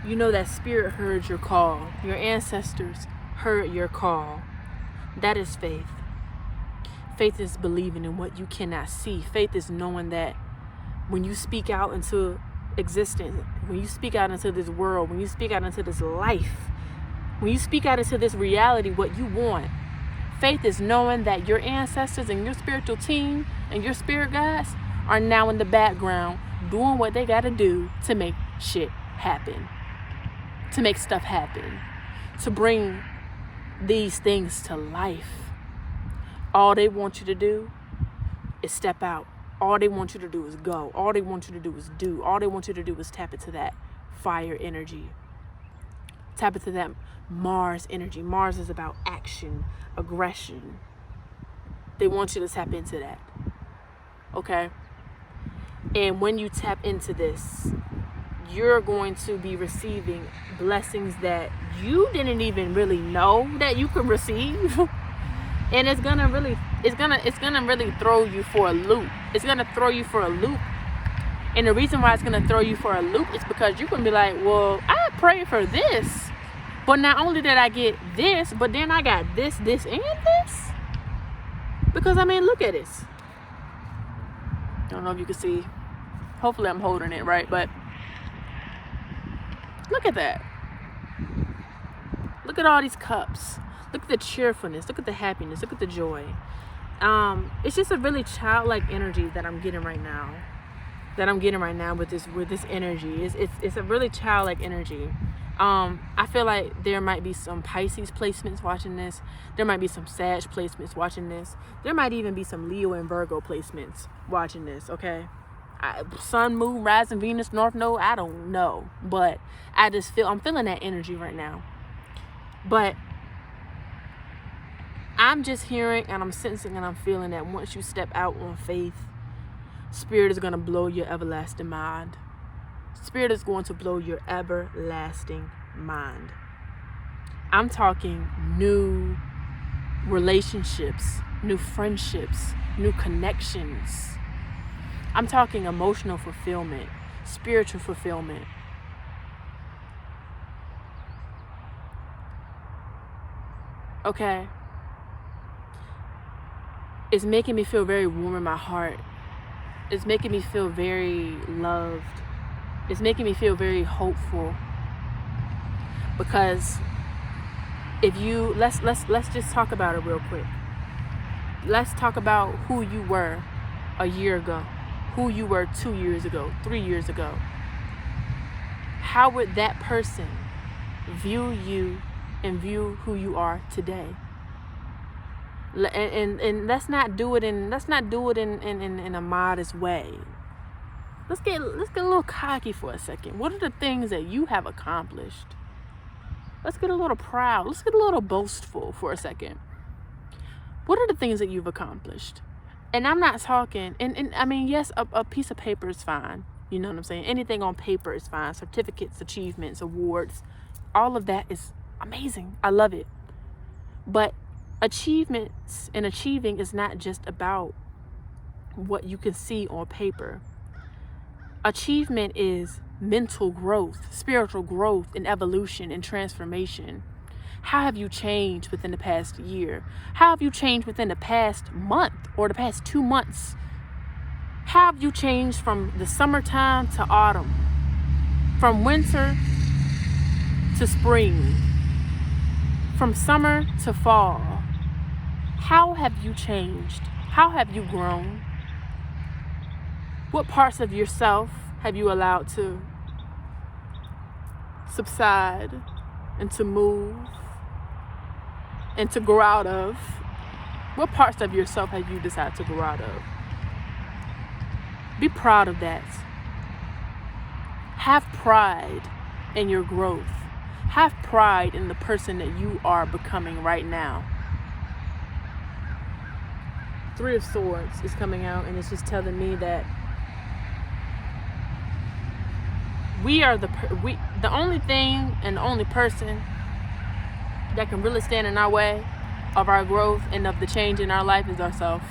you know that spirit heard your call. Your ancestors heard your call. That is faith. Faith is believing in what you cannot see. Faith is knowing that when you speak out into existence, when you speak out into this world, when you speak out into this life, when you speak out into this reality, what you want. Faith is knowing that your ancestors and your spiritual team and your spirit guides are now in the background doing what they got to do to make shit happen, to make stuff happen, to bring these things to life. All they want you to do is step out. All they want you to do is go. All they want you to do is do. All they want you to do is tap into that fire energy. Tap into that Mars energy. Mars is about action, aggression. They want you to tap into that. Okay? And when you tap into this, you're going to be receiving blessings that you didn't even really know that you could receive. And it's gonna really throw you for a loop. It's gonna throw you for a loop. And the reason why it's gonna throw you for a loop is because you're gonna be like, well, I prayed for this, but not only did I get this, but then I got this, and this. Because I mean, look at this. I don't know if you can see. Hopefully I'm holding it right, but look at that. Look at all these cups. Look at the cheerfulness. Look at the happiness. Look at the joy. It's just a really childlike energy that I'm getting right now. With this energy. It's a really childlike energy. I feel like there might be some Pisces placements watching this. There might be some Sag placements watching this. There might even be some Leo and Virgo placements watching this. Okay. Sun, Moon, Rising, Venus, North Node. I don't know, but I'm feeling that energy right now. But I'm just hearing and I'm sensing and I'm feeling that once you step out on faith, Spirit is going to blow your everlasting mind. Spirit is going to blow your everlasting mind. I'm talking new relationships, new friendships, new connections. I'm talking emotional fulfillment, spiritual fulfillment. Okay. It's making me feel very warm in my heart. It's making me feel very loved. It's making me feel very hopeful. Because if you let's just talk about it real quick. Let's talk about who you were a year ago, who you were 2 years ago, 3 years ago. How would that person view you and view who you are today? And let's not do it in a modest way. Let's get a little cocky for a second. What are the things that you have accomplished? Let's get a little proud. Let's get a little boastful for a second. What are the things that you've accomplished? And I'm not talking, and I mean, yes, a piece of paper is fine. You know what I'm saying? Anything on paper is fine. Certificates, achievements, awards, all of that is amazing. I love it. But achievements and achieving is not just about what you can see on paper. Achievement is mental growth, spiritual growth, and evolution and transformation. How have you changed within the past year? How have you changed within the past month or the past 2 months? How have you changed from the summertime to autumn? From winter to spring? From summer to fall? How have you changed? How have you grown? What parts of yourself have you allowed to subside and to move and to grow out of? What parts of yourself have you decided to grow out of? Be proud of that. Have pride in your growth. Have pride in the person that you are becoming right now. Three of Swords is coming out, and it's just telling me that the only thing and the only person that can really stand in our way of our growth and of the change in our life is ourselves.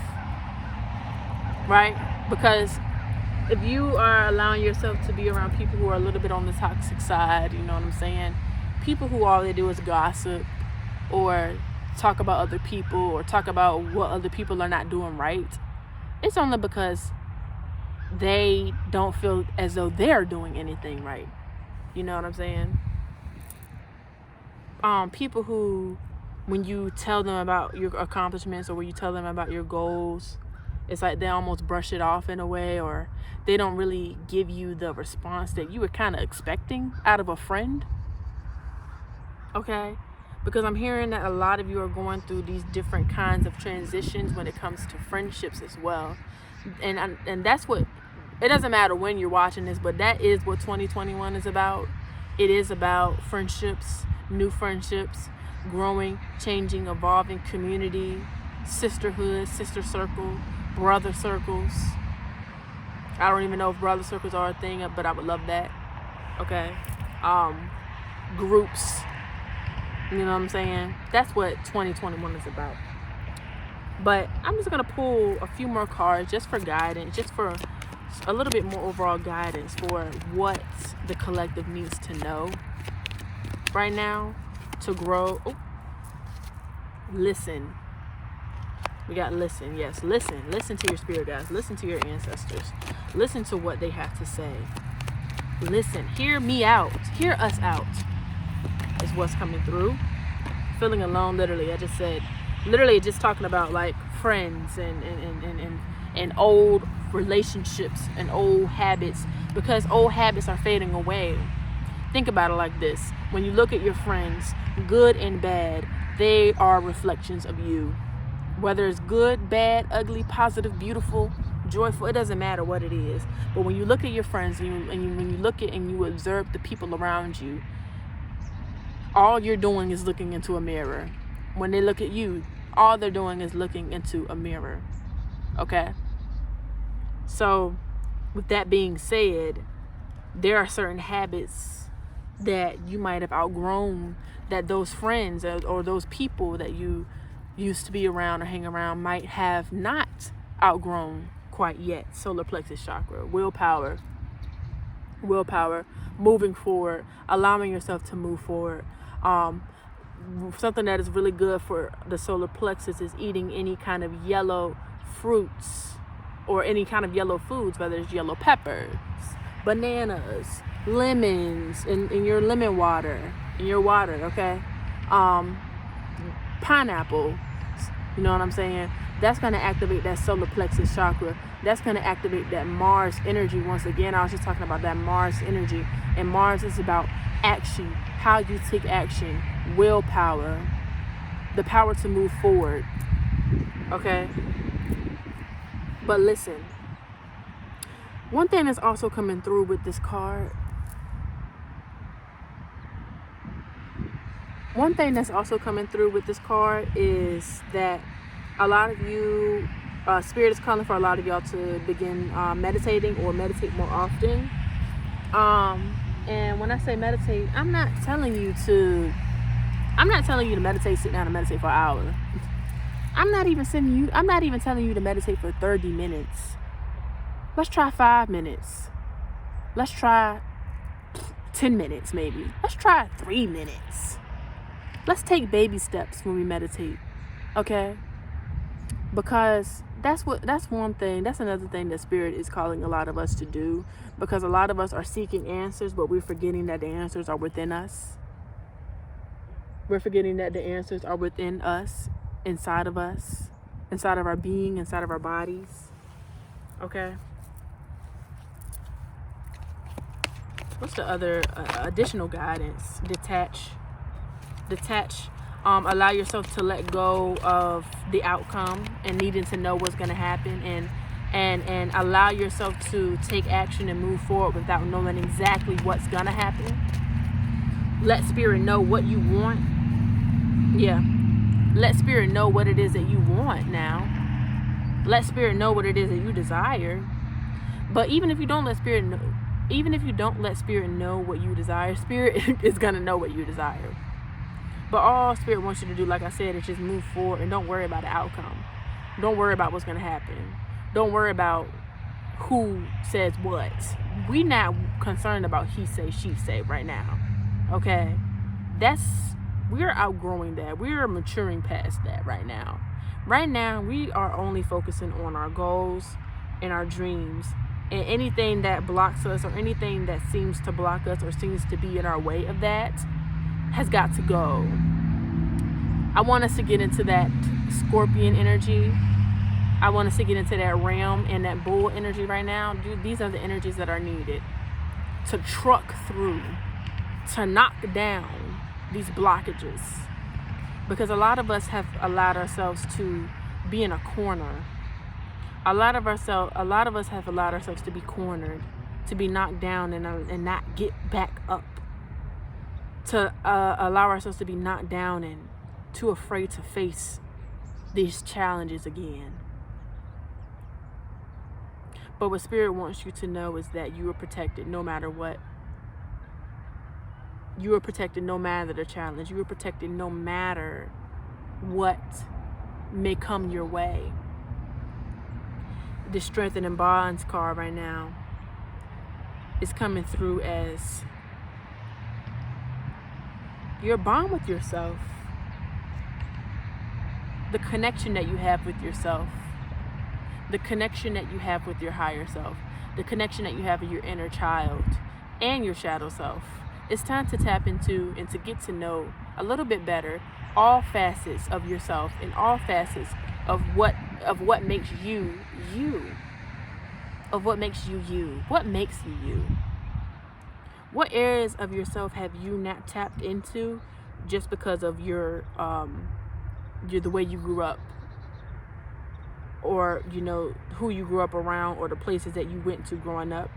Right? Because if you are allowing yourself to be around people who are a little bit on the toxic side, you know what I'm saying? People who all they do is gossip or talk about other people or talk about what other people are not doing right, it's only because they don't feel as though they're doing anything right. You know what I'm saying? People who, when you tell them about your accomplishments or when you tell them about your goals, it's like they almost brush it off in a way, or they don't really give you the response that you were kind of expecting out of a friend. Okay? Because I'm hearing that a lot of you are going through these different kinds of transitions when it comes to friendships as well. And that's what, it doesn't matter when you're watching this, but that is what 2021 is about. It is about friendships, new friendships, growing, changing, evolving community, sisterhood, sister circle, brother circles. I don't even know if brother circles are a thing, but I would love that. Okay. Groups. You know what I'm saying? That's what 2021 is about. But I'm just going to pull a few more cards just for guidance, just for a little bit more overall guidance for what the collective needs to know right now to grow. Oh. Listen. We got listen. Yes, listen. Listen to your spirit guides. Listen to your ancestors. Listen to what they have to say. Listen. Hear me out. Hear us out is what's coming through. Feeling alone, literally. I just said, literally just talking about like friends and old relationships and old habits, because old habits are fading away. Think about it like this. When you look at your friends, good and bad, they are reflections of you. Whether it's good, bad, ugly, positive, beautiful, joyful, it doesn't matter what it is. But when you look at your friends when you look at and you observe the people around you, all you're doing is looking into a mirror. When they look at you, all they're doing is looking into a mirror. Okay? So, with that being said, there are certain habits that you might have outgrown, that those friends or those people that you used to be around or hang around might have not outgrown quite yet. Solar plexus chakra, willpower, moving forward, allowing yourself to move forward. Something that is really good for the solar plexus is eating any kind of yellow fruits or any kind of yellow foods, whether it's yellow peppers, bananas, lemons in your lemon water, okay? Pineapple, you know what I'm saying? That's going to activate that solar plexus chakra. That's going to activate that Mars energy. Once again, I was just talking about that Mars energy. And Mars is about action, how you take action, willpower, the power to move forward. Okay? But listen, one thing that's also coming through with this card, is that a lot of you, Spirit is calling for a lot of y'all to begin meditating or meditate more often. And when I say meditate, I'm not telling you to meditate, sit down and meditate for an hour. I'm not even telling you to meditate for 30 minutes. Let's try 5 minutes. Let's try 10 minutes maybe. Let's try 3 minutes. Let's take baby steps when we meditate. Okay? Because that's another thing that Spirit is calling a lot of us to do, because a lot of us are seeking answers, but we're forgetting that the answers are within us. We're forgetting that the answers are within us, inside of our being, inside of our bodies. Okay? What's the other additional guidance? Detach. Allow yourself to let go of the outcome and needing to know what's going to happen, and allow yourself to take action and move forward without knowing exactly what's going to happen. Let Spirit know what you want. Yeah. Let Spirit know what it is that you want now. Let Spirit know what it is that you desire. But even if you don't let Spirit know what you desire, Spirit is going to know what you desire. But all Spirit wants you to do, like I said, is just move forward and don't worry about the outcome. Don't worry about what's going to happen. Don't worry about who says what. We not concerned about he say, she say right now. Okay? We're outgrowing that. We're maturing past that right now. Right now, we are only focusing on our goals and our dreams. And anything that blocks us or anything that seems to block us or seems to be in our way of that has got to go. I want us to get into that scorpion energy. I want us to get into that ram and that bull energy right now. Dude, these are the energies that are needed to truck through, to knock down these blockages. Because a lot of us have allowed ourselves to be in a corner. A lot of us have allowed ourselves to be cornered, to be knocked down and not get back up. To allow ourselves to be knocked down and too afraid to face these challenges again. But what Spirit wants you to know is that you are protected no matter what. You are protected no matter the challenge. You are protected no matter what may come your way. The strengthening bonds card right now is coming through as your bond with yourself. The connection that you have with yourself. The connection that you have with your higher self. The connection that you have with your inner child and your shadow self. It's time to tap into and to get to know a little bit better all facets of yourself and all facets of what makes you you. Of what makes you you. What makes you you? What areas of yourself have you not tapped into just because of the way you grew up? Or, who you grew up around or the places that you went to growing up?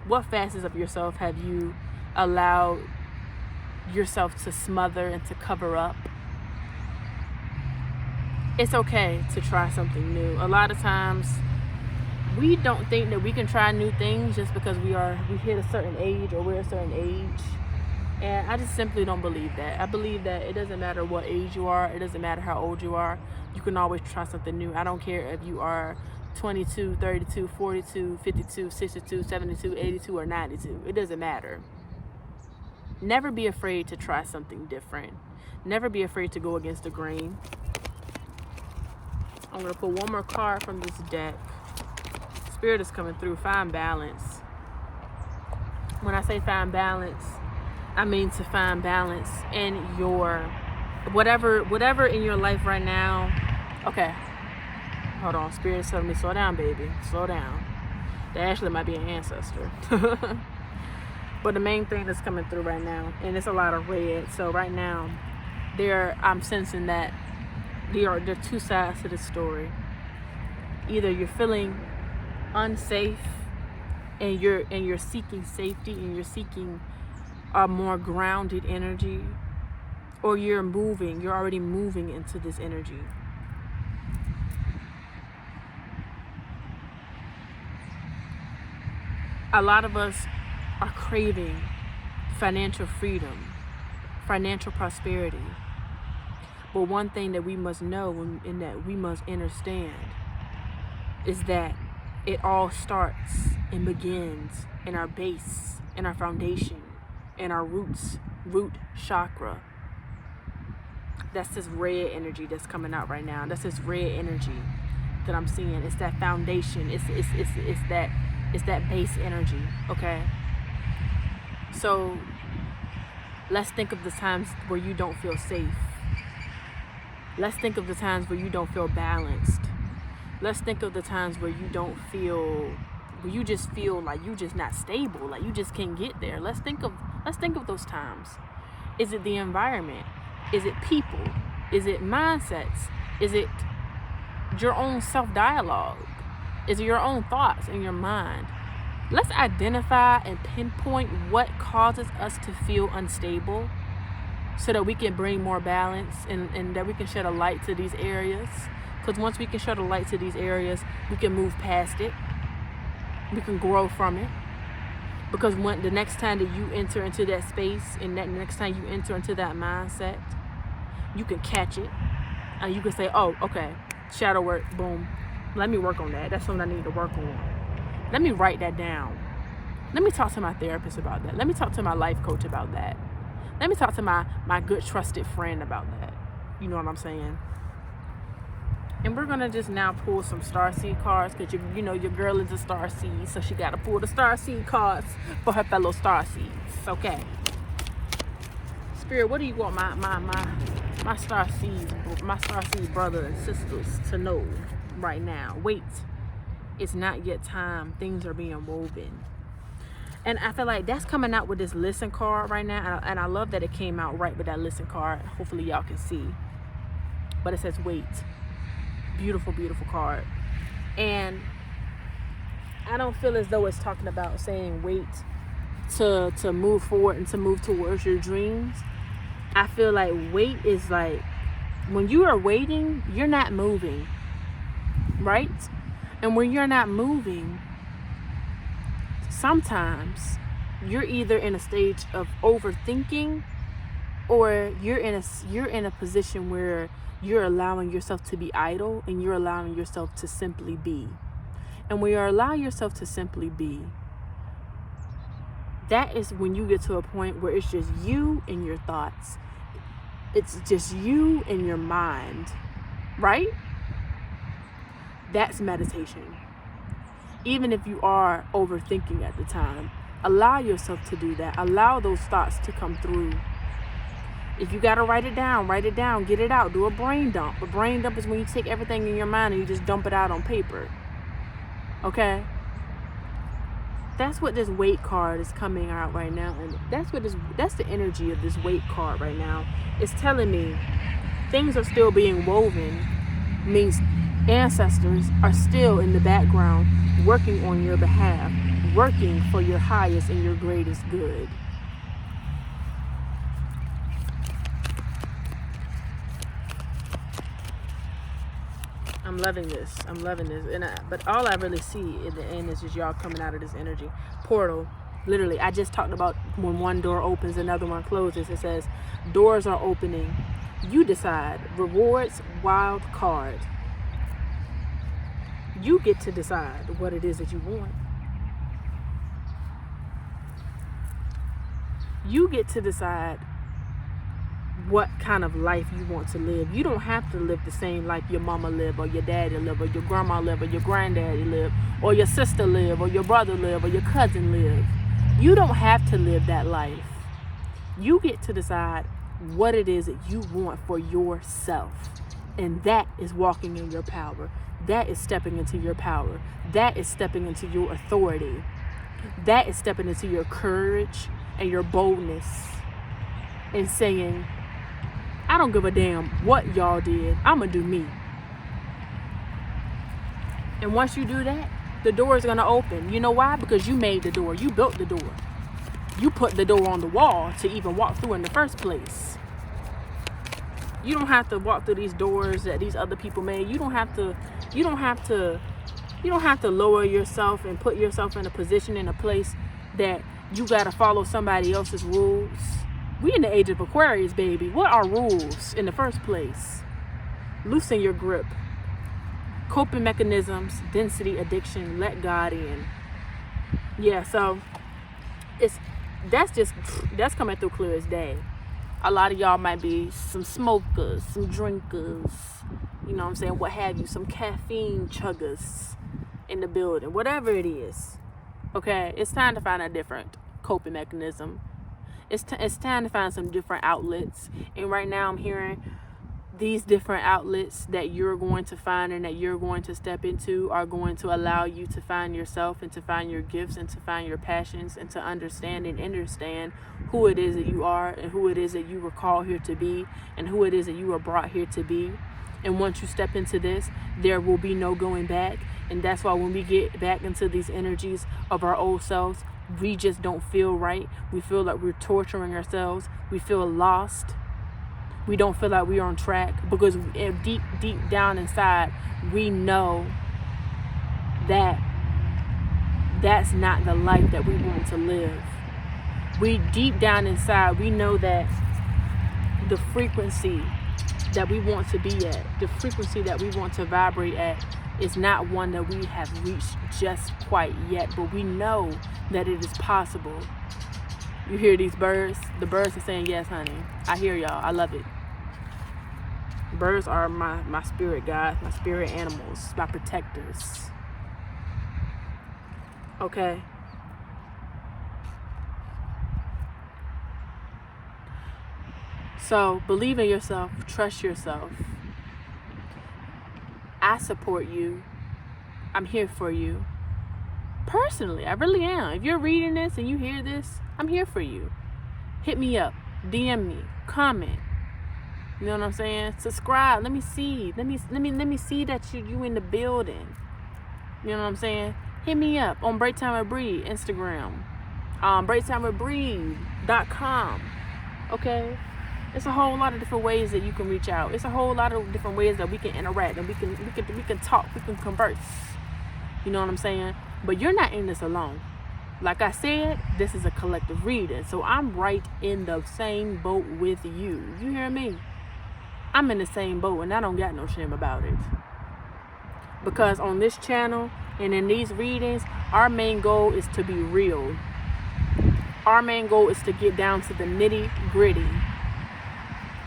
What facets of yourself have you allowed yourself to smother and to cover up? It's okay to try something new. A lot of times we don't think that we can try new things just because we hit a certain age or we're a certain age. And I just simply don't believe that. I believe that it doesn't matter what age you are. It doesn't matter how old you are. You can always try something new. I don't care if you are 22, 32, 42, 52, 62, 72, 82, or 92. It doesn't matter. Never be afraid to try something different. Never be afraid to go against the grain. I'm going to pull one more card from this deck. Spirit is coming through. Find balance. When I say find balance, I mean to find balance in your whatever in your life right now. Okay, hold on. Spirit's telling me slow down, baby. Slow down. That actually might be an ancestor. But the main thing that's coming through right now, and it's a lot of red. So right now, I'm sensing that there are two sides to the story. Either you're feeling unsafe, and you're seeking safety, and you're seeking a more grounded energy, or you're already moving into this energy. A lot of us are craving financial freedom, financial prosperity. But one thing that we must know and that we must understand is that it all starts and begins in our base, in our foundation, in our root chakra. That's this red energy that's coming out right now. That's this red energy that I'm seeing. It's that foundation. It's that base energy. Okay. So let's think of the times where you don't feel safe. Let's think of the times where you don't feel balanced. Let's think of the times where you just feel like you just not stable, like you just can't get there. Let's think of those times. Is it the environment? Is it people? Is it mindsets? Is it your own self-dialogue? Is it your own thoughts in your mind? Let's identify and pinpoint what causes us to feel unstable so that we can bring more balance and that we can shed a light to these areas. Because once we can shed a light to these areas, we can move past it. We can grow from it. Because when the next time that you enter into that space and that next time you enter into that mindset, you can catch it. And you can say, oh, okay, shadow work, boom. Let me work on that. That's something I need to work on. Let me write that down. Let me talk to my therapist about that. Let me talk to my life coach about that. Let me talk to my good trusted friend about that. You know what I'm saying? And we're going to just now pull some starseed cards, because you know your girl is a starseed, so she got to pull the starseed cards for her fellow starseeds. Okay. Spirit, what do you want my starseed brothers and sisters to know right now? Wait. It's not yet time. Things are being woven. And I feel like that's coming out with this listen card right now. And I love that it came out right with that listen card. Hopefully y'all can see. But it says wait. Beautiful, beautiful card. And I don't feel as though it's talking about saying wait to move forward and to move towards your dreams. I feel like wait is like, when you are waiting, you're not moving. Right? And when you're not moving, sometimes you're either in a stage of overthinking, or you're in a position where you're allowing yourself to be idle, and you're allowing yourself to simply be. And when you allow yourself to simply be, that is when you get to a point where it's just you and your thoughts. It's just you and your mind, right? That's meditation. Even if you are overthinking at the time, allow yourself to do that. Allow those thoughts to come through. If you got to write it down, get it out. Do a brain dump. A brain dump is when you take everything in your mind and you just dump it out on paper. Okay? That's what this weight card is coming out right now. And that's the energy of this weight card right now. It's telling me things are still being woven. Means ancestors are still in the background working on your behalf, working for your highest and your greatest good. I'm loving this. But all I really see in the end is just y'all coming out of this energy portal. Literally, I just talked about when one door opens, another one closes. It says doors are opening. You decide. Rewards, wild card. You get to decide what it is that you want. You get to decide what kind of life you want to live. You don't have to live the same life your mama lived, or your daddy lived, or your grandma lived, or your granddaddy lived, or your sister lived, or your brother lived, or your cousin lived. You don't have to live that life. You get to decide what it is that you want for yourself. And that is walking in your power. That is stepping into your power. That is stepping into your authority. That is stepping into your courage and your boldness and saying, I don't give a damn what y'all did. I'm going to do me. And once you do that, the door is going to open. You know why? Because you made the door. You built the door. You put the door on the wall to even walk through in the first place. You don't have to walk through these doors that these other people made. You don't have to lower yourself and put yourself in a position, in a place that you got to follow somebody else's rules. We in the age of Aquarius, baby. What are rules in the first place? Loosen your grip. Coping mechanisms, density, addiction, let God in. Yeah, so that's coming through clear as day. A lot of y'all might be some smokers, some drinkers, you know what I'm saying, what have you, some caffeine chuggers in the building, whatever it is. Okay, it's time to find a different coping mechanism. It's time to find some different outlets. And right now I'm hearing these different outlets that you're going to find and that you're going to step into are going to allow you to find yourself and to find your gifts and to find your passions and to understand and understand who it is that you are and who it is that you were called here to be and who it is that you were brought here to be. And once you step into this, there will be no going back. And that's why when we get back into these energies of our old selves, we just don't feel right. We feel like we're torturing ourselves. We feel lost. We don't feel like we're on track because deep down inside, we know that that's not the life that we want to live. We deep down inside, we know that the frequency that we want to be at, the frequency that we want to vibrate at, is not one that we have reached just quite yet, but we know that it is possible. You hear these birds? The birds are saying, yes, honey. I hear y'all. I love it. Birds are my spirit guides, my spirit animals, my protectors. Okay? So believe in yourself. Trust yourself. I support you. I'm here for you. Personally, I really am. If you're reading this and you hear this, I'm here for you. Hit me up. DM me. Comment. You know what I'm saying? Subscribe. Let me see. Let me see that you in the building. You know what I'm saying? Hit me up on Break Time with Bree Instagram. BreakTimeWithBree.com. Okay? It's a whole lot of different ways that you can reach out. It's a whole lot of different ways that we can interact and we can talk, we can converse. You know what I'm saying? But you're not in this alone. Like I said, this is a collective reading. So I'm right in the same boat with you. You hear me? I'm in the same boat and I don't got no shame about it. Because on this channel and in these readings, our main goal is to be real. Our main goal is to get down to the nitty gritty.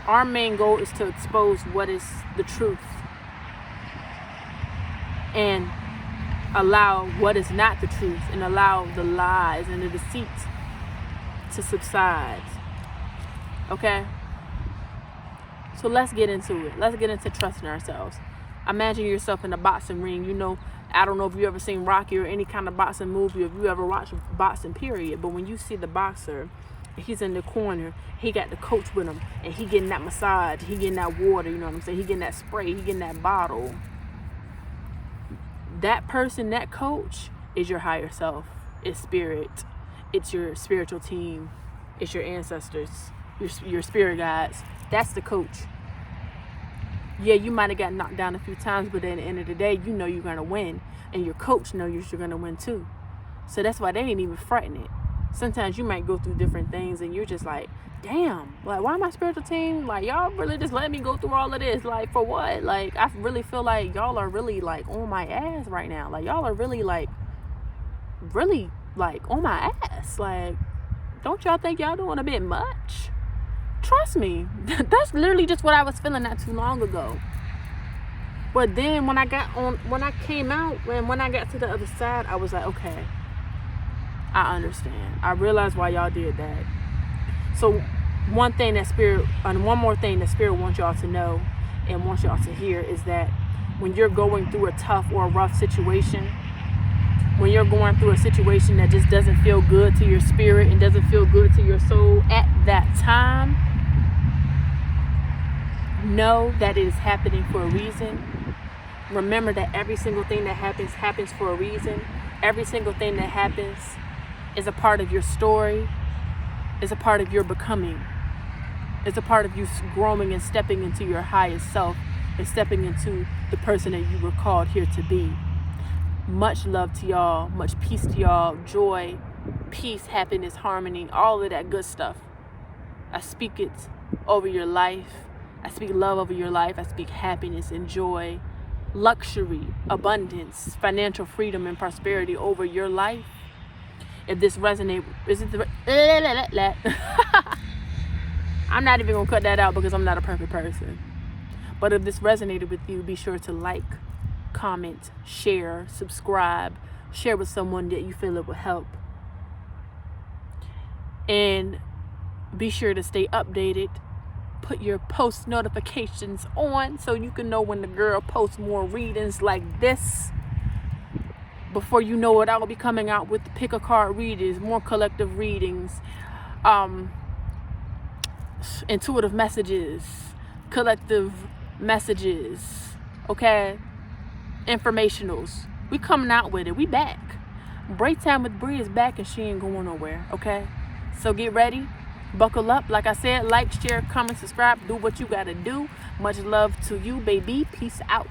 Our main goal is to expose what is the truth and allow what is not the truth and allow the lies and the deceit to subside. Okay? So let's get into it. Let's get into trusting ourselves. Imagine yourself in a boxing ring. You know, I don't know if you ever seen Rocky or any kind of boxing movie, if you ever watched boxing, period. But when you see the boxer, he's in the corner, he got the coach with him, and he getting that massage, he getting that water, you know what I'm saying? He getting that spray, he getting that bottle. That person, that coach, is your higher self. It's spirit. It's your spiritual team. It's your ancestors, your spirit guides. That's the coach. Yeah, you might have got knocked down a few times, but at the end of the day, you know you're going to win. And your coach knows you're going to win too. So that's why they ain't even fretting it. Sometimes you might go through different things and you're just like, damn, like, why my spiritual team, like, y'all really just let me go through all of this? Like, for what? Like, I really feel like y'all are really, like, on my ass right now. Like, y'all are really, like, on my ass. Like, don't y'all think y'all doing a bit much? Trust me, that's literally just what I was feeling not too long ago. But then when I came out and when I got to the other side, I was like, okay, I understand. I realized why y'all did that. So one more thing that Spirit wants y'all to know and wants y'all to hear is that when you're going through a tough or a rough situation, when you're going through a situation that just doesn't feel good to your spirit and doesn't feel good to your soul at that time, know that it is happening for a reason. Remember that every single thing that happens for a reason. Every single thing that happens is a part of your story, is a part of your becoming. It's a part of you growing and stepping into your highest self and stepping into the person that you were called here to be. Much love to y'all, much peace to y'all, joy, peace, happiness, harmony, all of that good stuff. I speak it over your life. I speak love over your life. I speak happiness and joy, luxury, abundance, financial freedom and prosperity over your life. If this resonates, I'm not even gonna cut that out because I'm not a perfect person. But if this resonated with you, be sure to like, comment, share, subscribe, share with someone that you feel it will help. And be sure to stay updated. Put your post notifications on so you can know when the girl posts more readings like this. Before you know it, I will be coming out with the pick a card readings, more collective readings, intuitive messages, collective messages, okay, informationals. We coming out with it. We back. Break Time with Bree is back and she ain't going nowhere, okay? So get ready. Buckle up. Like I said, like, share, comment, subscribe. Do what you gotta do. Much love to you, baby. Peace out.